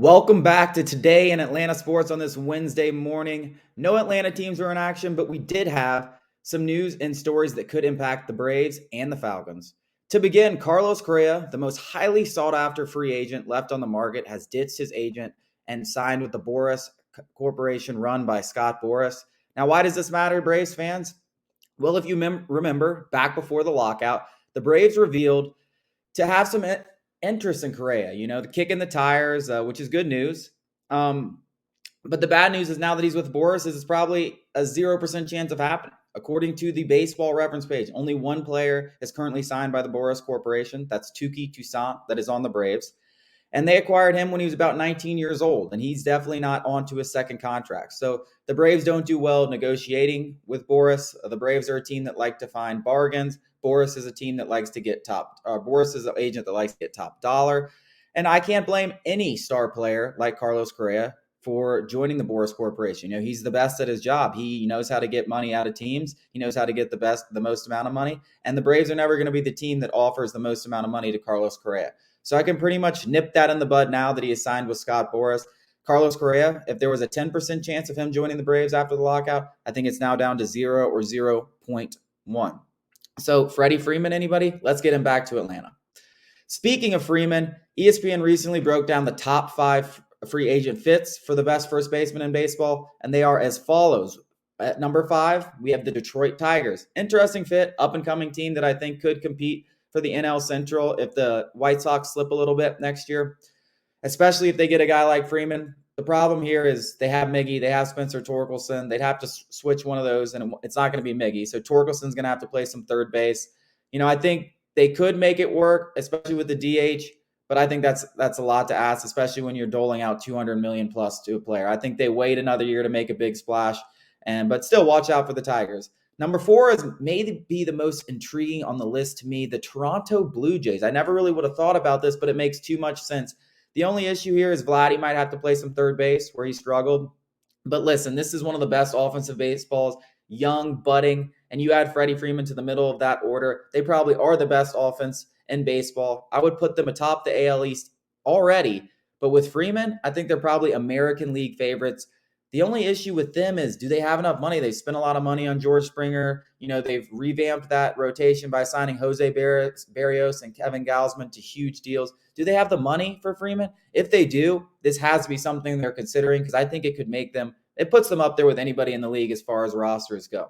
Welcome back to Today in Atlanta Sports on this Wednesday morning. No Atlanta teams were in action, but we did have some news and stories that could impact the Braves and the Falcons. To begin, Carlos Correa, the most highly sought after free agent left on the market, has ditched his agent and signed with the Boras Corporation run by Scott Boras. Now, why does this matter, Braves fans? Well, if you remember, back before the lockout, the Braves revealed to have some interest in Correa, the kick in the tires, which is good news. But the bad news is now that he's with Boras, it's probably a 0% chance of happening. According to the baseball reference page, only one player is currently signed by the Boras Corporation. That's Touki Toussaint, that is on the Braves. And they acquired him when he was about 19 years old, and he's definitely not on to his second contract. So the Braves don't do well negotiating with Boras. The Braves are a team that like to find bargains. Boras is a team that likes to get Boras is an agent that likes to get top dollar. And I can't blame any star player like Carlos Correa for joining the Boras Corporation. He's the best at his job. He knows how to get money out of teams. He knows how to get the most amount of money. And the Braves are never going to be the team that offers the most amount of money to Carlos Correa. So I can pretty much nip that in the bud now that he is signed with Scott Boras. Carlos Correa, if there was a 10% chance of him joining the Braves after the lockout, I think it's now down to 0 or 0.1. So Freddie Freeman, anybody? Let's get him back to Atlanta. Speaking of Freeman, ESPN recently broke down the top 5 free agent fits for the best first baseman in baseball, and they are as follows. At number 5, we have the Detroit Tigers. Interesting fit, up-and-coming team that I think could compete for the NL Central if the White Sox slip a little bit next year, especially if they get a guy like Freeman. The problem here is they have Miggy, they have Spencer Torkelson. They'd have to switch one of those, and it's not going to be Miggy. So Torkelson's going to have to play some third base. I think they could make it work, especially with the DH, but I think that's a lot to ask, especially when you're doling out $200 million plus to a player. I think they wait another year to make a big splash, but still watch out for the Tigers. Number 4 is maybe the most intriguing on the list to me, the Toronto Blue Jays. I never really would have thought about this, but it makes too much sense. The only issue here is Vladdy might have to play some third base where he struggled. But listen, this is one of the best offensive baseballs, young, budding, and you add Freddie Freeman to the middle of that order. They probably are the best offense in baseball. I would put them atop the AL East already. But with Freeman, I think they're probably American League favorites. The only issue with them is, do they have enough money? They've spent a lot of money on George Springer. They've revamped that rotation by signing Jose Barrios and Kevin Gausman to huge deals. Do they have the money for Freeman? If they do, this has to be something they're considering because I think it puts them up there with anybody in the league as far as rosters go.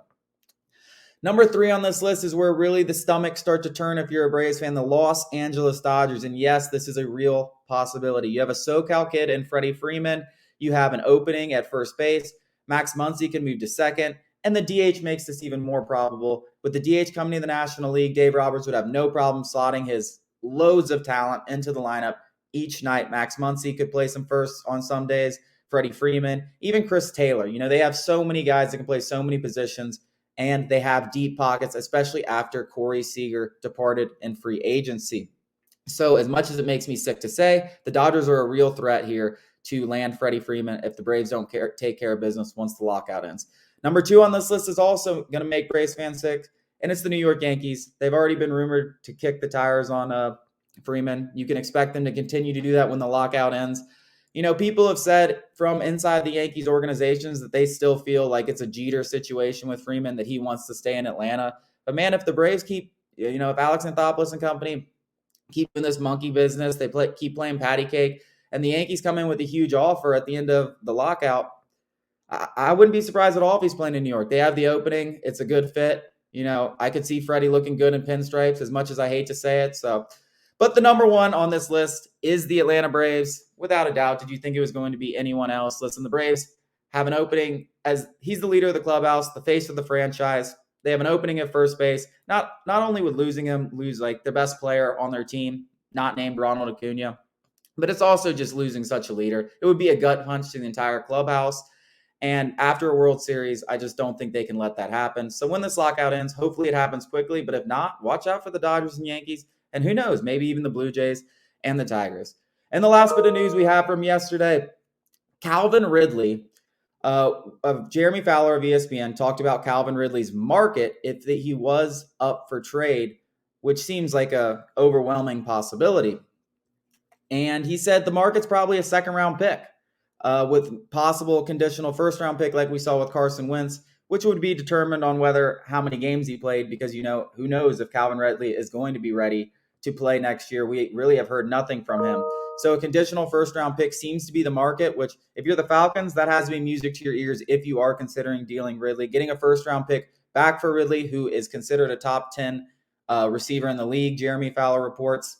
Number 3 on this list is where really the stomachs start to turn if you're a Braves fan, the Los Angeles Dodgers. And yes, this is a real possibility. You have a SoCal kid in Freddie Freeman. You have an opening at first base. Max Muncy can move to second. And the DH makes this even more probable. With the DH coming to the National League, Dave Roberts would have no problem slotting his loads of talent into the lineup each night. Max Muncy could play some firsts on some days. Freddie Freeman, even Chris Taylor. They have so many guys that can play so many positions, and they have deep pockets, especially after Corey Seager departed in free agency. So as much as it makes me sick to say, the Dodgers are a real threat here to land Freddie Freeman if the Braves don't take care of business once the lockout ends. Number 2 on this list is also going to make Braves fans sick, and it's the New York Yankees. They've already been rumored to kick the tires on Freeman. You can expect them to continue to do that when the lockout ends. People have said from inside the Yankees organizations that they still feel like it's a Jeter situation with Freeman, that he wants to stay in Atlanta. But man, if the Braves keep, if Alex Anthopoulos and company keep doing this monkey business, keep playing patty cake, and the Yankees come in with a huge offer at the end of the lockout, I wouldn't be surprised at all if he's playing in New York. They have the opening. It's a good fit. I could see Freddie looking good in pinstripes, as much as I hate to say it. But the number 1 on this list is the Atlanta Braves. Without a doubt, did you think it was going to be anyone else? Listen, the Braves have an opening as he's the leader of the clubhouse, the face of the franchise. They have an opening at first base. Not only with losing him, lose like the best player on their team, not named Ronald Acuna, but it's also just losing such a leader. It would be a gut punch to the entire clubhouse. And after a World Series, I just don't think they can let that happen. So when this lockout ends, hopefully it happens quickly. But if not, watch out for the Dodgers and Yankees. And who knows, maybe even the Blue Jays and the Tigers. And the last bit of news we have from yesterday, Calvin Ridley of Jeremy Fowler of ESPN talked about Calvin Ridley's market if he was up for trade, which seems like a overwhelming possibility. And he said the market's probably a second-round pick with possible conditional first-round pick like we saw with Carson Wentz, which would be determined on how many games he played, because, who knows if Calvin Ridley is going to be ready to play next year. We really have heard nothing from him. So a conditional first-round pick seems to be the market, which if you're the Falcons, that has to be music to your ears if you are considering dealing Ridley. Getting a first-round pick back for Ridley, who is considered a top 10 receiver in the league, Jeremy Fowler reports,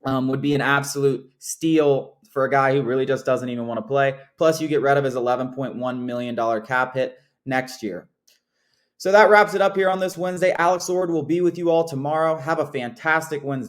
would be an absolute steal for a guy who really just doesn't even want to play. Plus, you get rid of his $11.1 million cap hit next year. So that wraps it up here on this Wednesday. Alex Ord will be with you all tomorrow. Have a fantastic Wednesday.